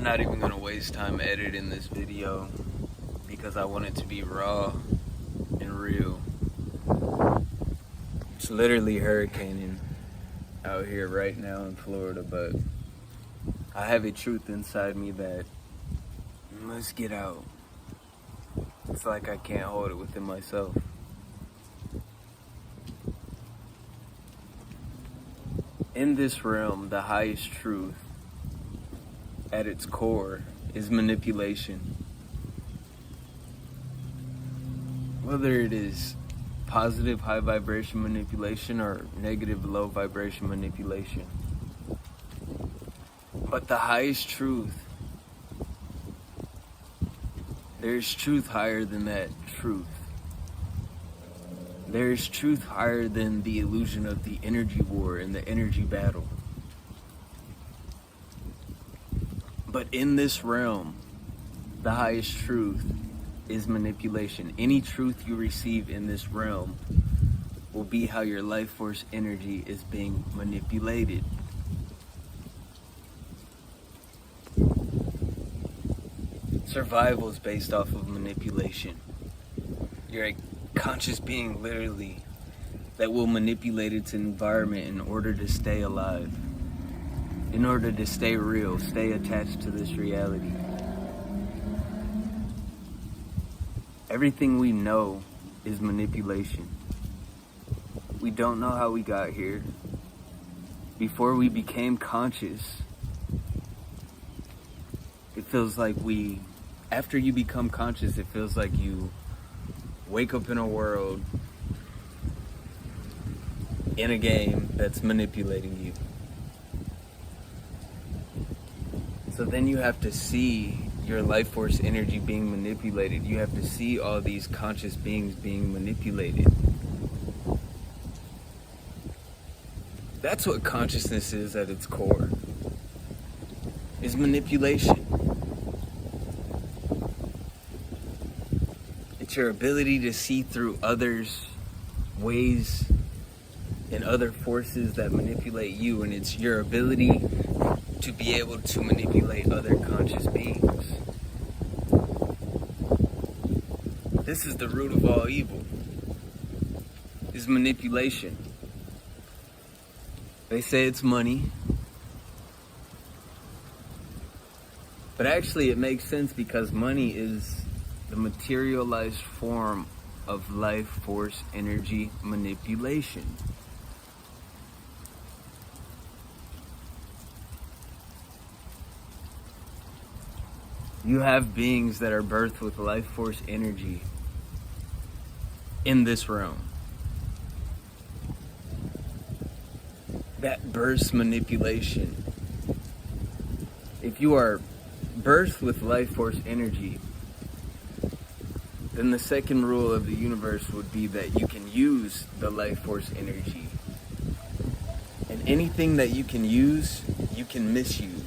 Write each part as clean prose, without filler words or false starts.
I'm not even gonna waste time editing this video because I want it to be raw and real. It's literally hurricaning out here right now in Florida, but I have a truth inside me that must get out. It's like I can't hold it within myself. In this realm, the highest truth at its core is manipulation. Whether it is positive high vibration manipulation or negative low vibration manipulation. But the highest truth, there's truth higher than that truth. There's truth higher than the illusion of the energy war and the energy battle. But in this realm, the highest truth is manipulation. Any truth you receive in this realm will be how your life force energy is being manipulated. Survival is based off of manipulation. You're a conscious being, literally, that will manipulate its environment in order to stay alive, in order to stay real, stay attached to this reality. Everything we know is manipulation. We don't know how we got here. Before we became conscious, it feels like after you become conscious, it feels like you wake up in a world, in a game that's manipulating you. So then you have to see your life force energy being manipulated. You have to see all these conscious beings being manipulated. That's what consciousness is at its core, is manipulation. It's your ability to see through others' ways and other forces that manipulate you, and it's your ability to be able to manipulate other conscious beings. This is the root of all evil, is manipulation. They say it's money, but actually it makes sense because money is the materialized form of life force energy manipulation. You have beings that are birthed with life force energy in this realm that bursts manipulation. If you are birthed with life force energy, then the second rule of the universe would be that you can use the life force energy. And anything that you can use, you can misuse.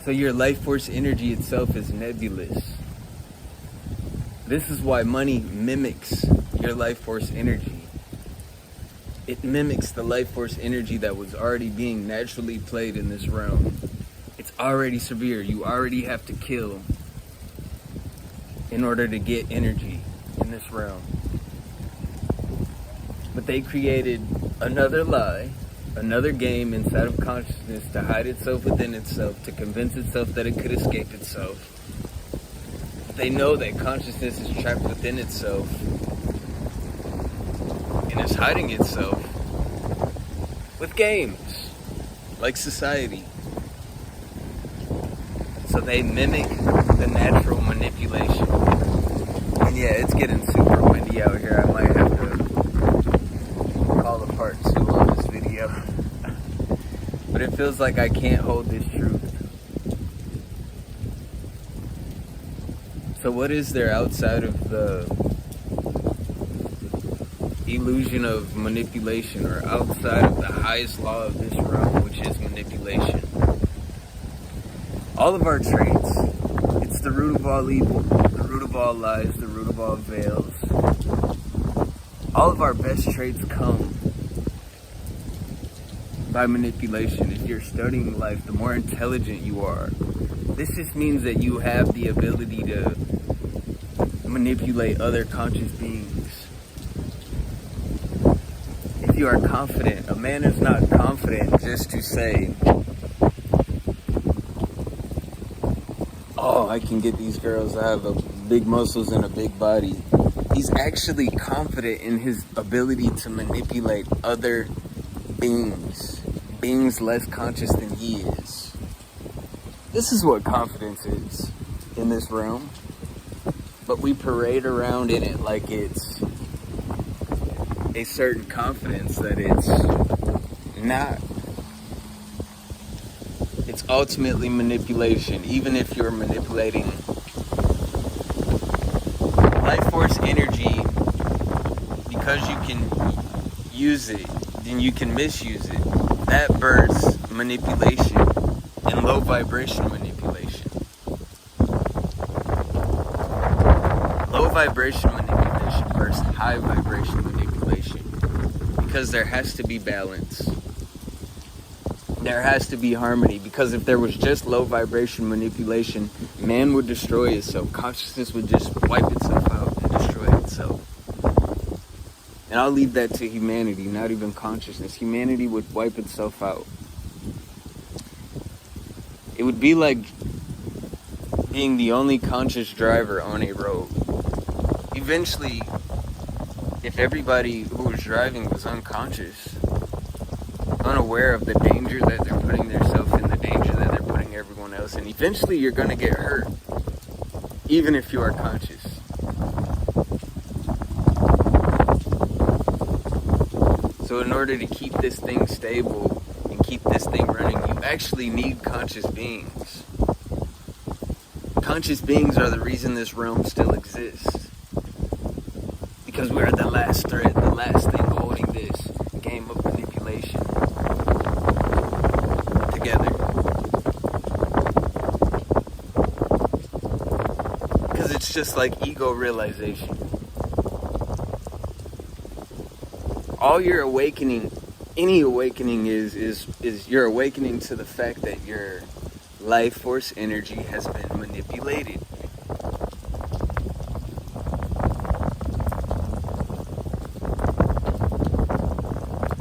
So your life force energy itself is nebulous. This is why money mimics your life force energy. It mimics the life force energy that was already being naturally played in this realm. It's already severe. You already have to kill in order to get energy in this realm. But they created another lie, another game inside of consciousness to hide itself within itself, to convince itself that it could escape itself. They know that consciousness is trapped within itself and is hiding itself with games like society. So they mimic the natural manipulation. And yeah, it's getting super windy out here. I might have to call a part 2 on this video. But it feels like I can't hold this truth. So what is there outside of the illusion of manipulation, or outside of the highest law of this realm, which is manipulation? All of our traits. It's the root of all evil, the root of all lies, the root of all veils. All of our best traits come by manipulation. If you're studying life, the more intelligent you are. This just means that you have the ability to manipulate other conscious beings. If you are confident, a man is not confident just to say, oh, I can get these girls, I have big muscles and a big body. He's actually confident in his ability to manipulate other beings less conscious than he is. This is what confidence is in this realm. But we parade around in it like it's a certain confidence that it's not. It's ultimately manipulation, even if you're manipulating life force energy. Because you can use it, then you can misuse it. That births manipulation and low vibration manipulation. Low vibration manipulation versus high vibration manipulation. Because there has to be balance. There has to be harmony. Because if there was just low vibration manipulation, man would destroy itself. Consciousness would just wipe itself out and destroy itself. And I'll leave that to humanity, not even consciousness. Humanity would wipe itself out. It would be like being the only conscious driver on a road. Eventually, if everybody who was driving was unconscious, unaware of the danger that they're putting themselves in, the danger that they're putting everyone else in, eventually you're going to get hurt, even if you are conscious. So in order to keep this thing stable and keep this thing running, you actually need conscious beings. Conscious beings are the reason this realm still exists. Because we are the last thread, the last thing holding this game of manipulation together. Because it's just like ego realization. All your awakening, any awakening is you're awakening to the fact that your life force energy has been manipulated.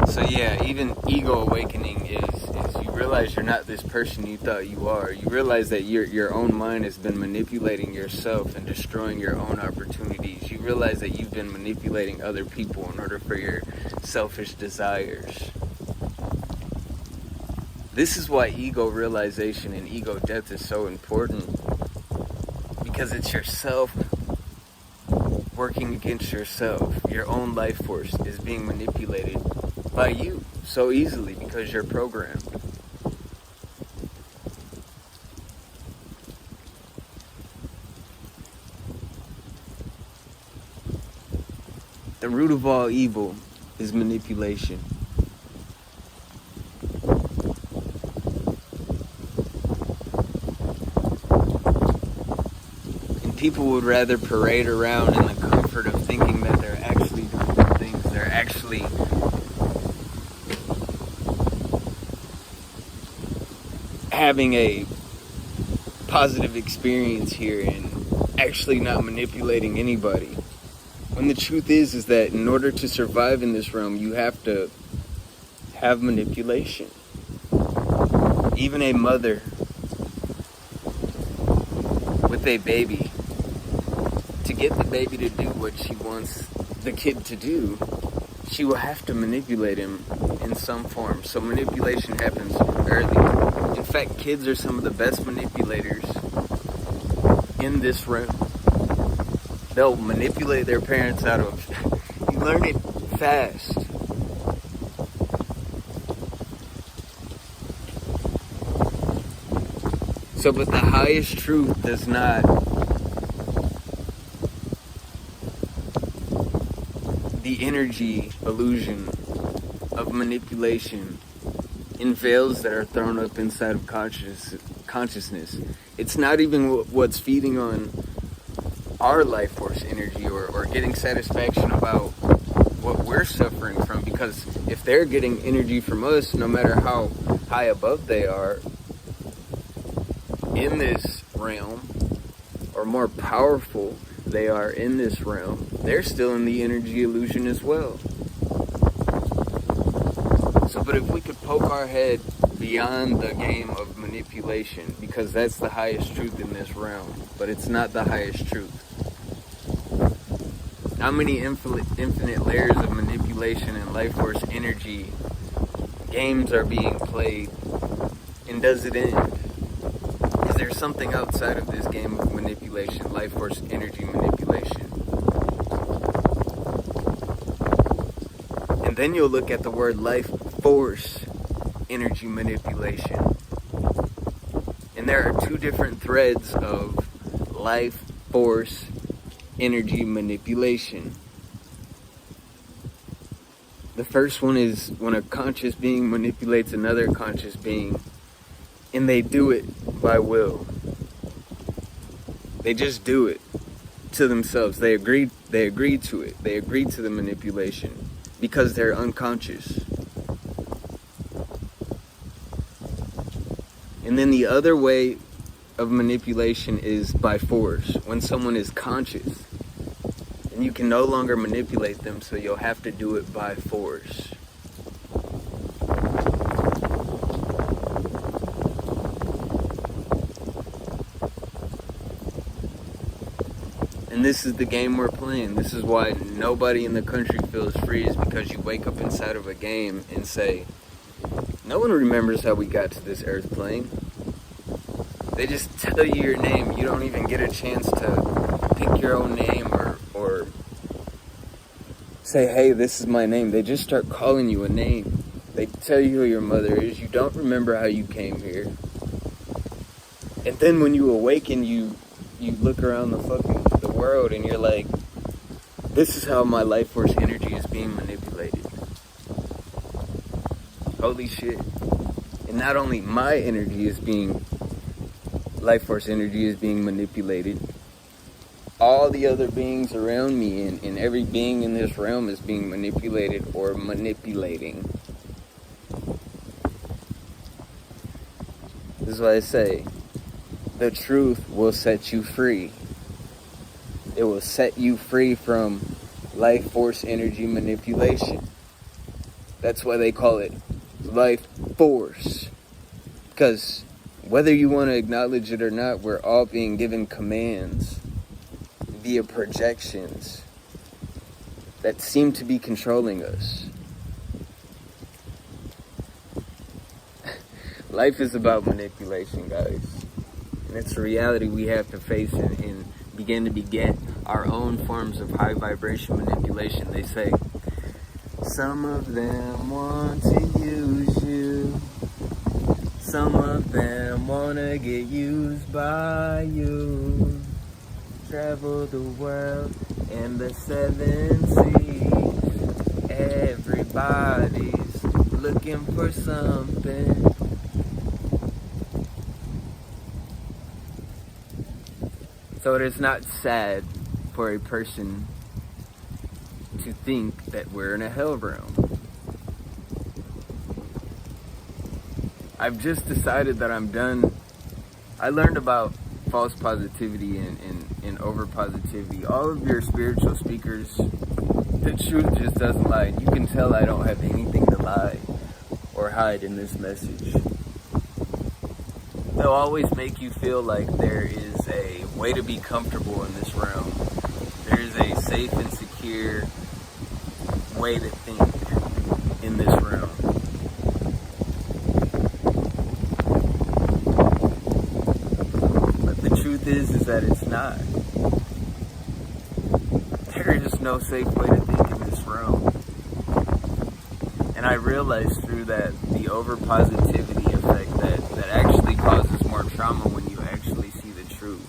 So yeah, even ego awakening is you realize you're not this person you thought you are. You realize that your own mind has been manipulating yourself and destroying your own opportunities. You realize that you've been manipulating other people in order for your selfish desires. This is why ego realization and ego death is so important. Because it's yourself working against yourself. Your own life force is being manipulated by you so easily because you're programmed. The root of all evil is manipulation. And people would rather parade around in the comfort of thinking that they're actually doing good things. They're actually having a positive experience here and actually not manipulating anybody. When the truth is that in order to survive in this realm, you have to have manipulation. Even a mother with a baby, to get the baby to do what she wants the kid to do, she will have to manipulate him in some form. So manipulation happens early. In fact, kids are some of the best manipulators in this realm. They'll manipulate their parents out of it. You learn it fast. So, but the highest truth does not the energy illusion of manipulation in veils that are thrown up inside of consciousness. It's not even what's feeding on our life force energy or getting satisfaction about what we're suffering from, because if they're getting energy from us, no matter how high above they are in this realm, or more powerful they are in this realm, they're still in the energy illusion as well. So, but if we could poke our head beyond the game of manipulation, because that's the highest truth in this realm, but it's not the highest truth. How many infinite layers of manipulation and life force energy games are being played, and does it end? Is there something outside of this game of manipulation, life force energy manipulation? And then you'll look at the word life force energy manipulation, and there are two different threads of life force energy manipulation. The first one is when a conscious being manipulates another conscious being, and they do it by will. They just do it to themselves. They agree to it. They agree to the manipulation because they're unconscious. And then the other way of manipulation is by force, when someone is conscious and you can no longer manipulate them, so you'll have to do it by force. And this is the game we're playing. This is why nobody in the country feels free, is because you wake up inside of a game and say, no one remembers how we got to this earth plane. They just tell you your name. You don't even get a chance to pick your own name or say, hey, this is my name. They just start calling you a name. They tell you who your mother is. You don't remember how you came here. And then when you awaken, you look around the world and you're like, this is how my life force energy is being manipulated. Holy shit. And not only my life force energy is being manipulated, all the other beings around me and every being in this realm is being manipulated or manipulating. This is why I say, the truth will set you free. It will set you free from life force energy manipulation. That's why they call it life force. Because whether you want to acknowledge it or not, we're all being given commands via projections that seem to be controlling us. Life is about manipulation, guys. And it's a reality we have to face and begin to beget our own forms of high vibration manipulation. They say, some of them want to use you. Some of them want to get used by you. Travel the world and the 7 seas. Everybody's looking for something. So it is not sad for a person to think that we're in a hell realm. I've just decided that I'm done. I learned about false positivity and over positivity. All of your spiritual speakers, the truth just doesn't lie. You can tell I don't have anything to lie or hide in this message. They'll always make you feel like there is a way to be comfortable in this realm. There is a safe and secure way to think in this realm. But the truth is that it's not. There is no safe way to think in this realm. And I realized through that, the over positivity effect that actually causes more trauma when you actually see the truth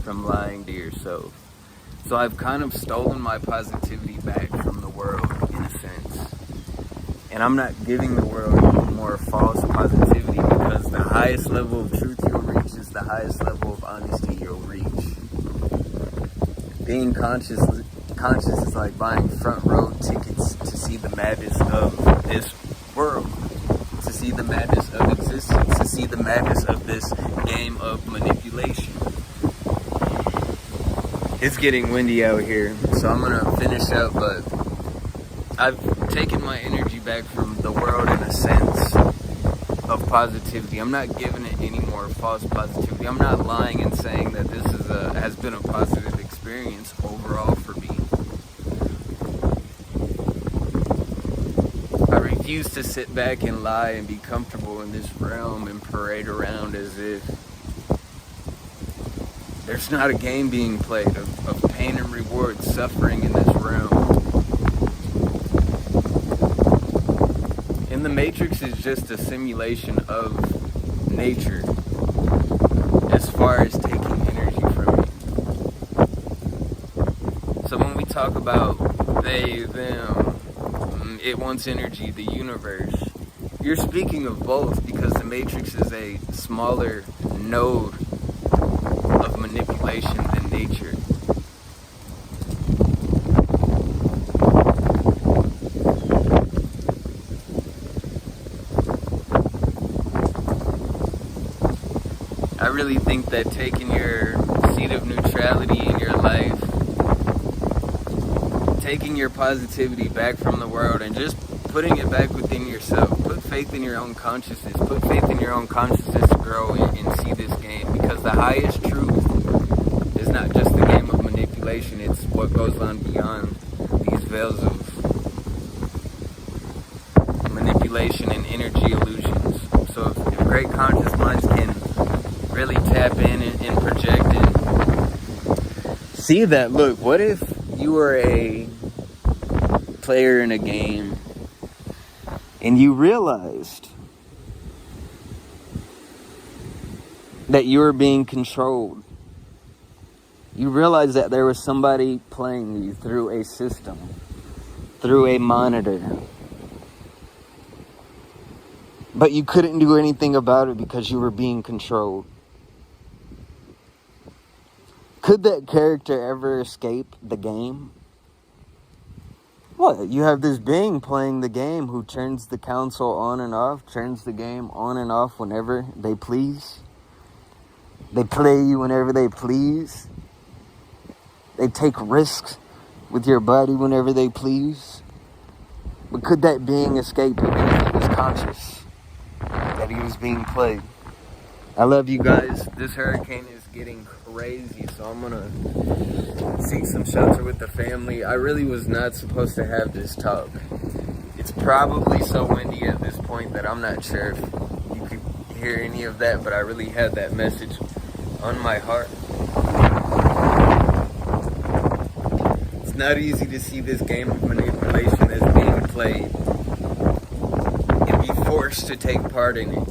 from lying to yourself. So I've kind of stolen my positivity back from the world, in a sense. And I'm not giving the world any more false positivity, because the highest level of truth you'll reach is the highest level of honesty you'll reach. Being conscious is like buying front row tickets see the madness of this world, to see the madness of existence, to see the madness of this game of manipulation. It's getting windy out here, so I'm gonna finish up, but I've taken my energy back from the world in a sense of positivity. I'm not giving it any more false positivity. I'm not lying and saying that this has been a positive experience overall for me. I refuse to sit back and lie and be comfortable in this realm and parade around as if there's not a game being played of pain and reward, suffering in this realm. And the Matrix is just a simulation of nature as far as taking energy from you. So when we talk about they, them, it wants energy, the universe, you're speaking of both, because the Matrix is a smaller node of manipulation than nature. I really think that taking your seat of neutrality in your life, taking your positivity back from the world and just putting it back within yourself, put faith in your own consciousness, put faith in your own consciousness to grow and see this game, because the highest truth is not just the game of manipulation, it's what goes on beyond these veils of manipulation and energy illusions. So if great conscious minds can really tap in and project and see that, look, what if you were a player in a game and you realized that you were being controlled. You realized that there was somebody playing you through a system, through a monitor. But you couldn't do anything about it because you were being controlled. Could that character ever escape the game? What? You have this being playing the game who turns the console on and off, turns the game on and off whenever they please. They play you whenever they please. They take risks with your body whenever they please. But could that being escape it if he was conscious that he was being played? I love you guys. This hurricane is getting crazy, so I'm gonna seek some shelter with the family. I really was not supposed to have this talk. It's probably so windy at this point that I'm not sure if you could hear any of that, but I really had that message on my heart. It's not easy to see this game of manipulation as being played and be forced to take part in it.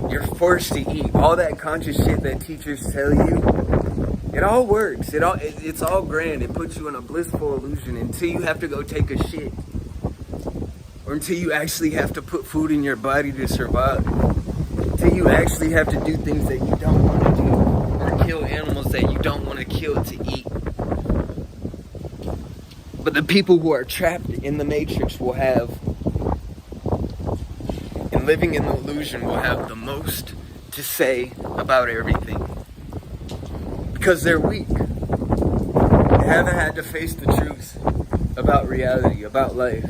You're forced to eat. All that conscious shit that teachers tell you, it all works. It's all grand. It puts you in a blissful illusion until you have to go take a shit. Or until you actually have to put food in your body to survive. Until you actually have to do things that you don't want to do. Or kill animals that you don't want to kill to eat. But the people who are trapped in the Matrix will have, and living in the illusion, will have the most to say about everything. Because they're weak. They haven't had to face the truth about reality, about life.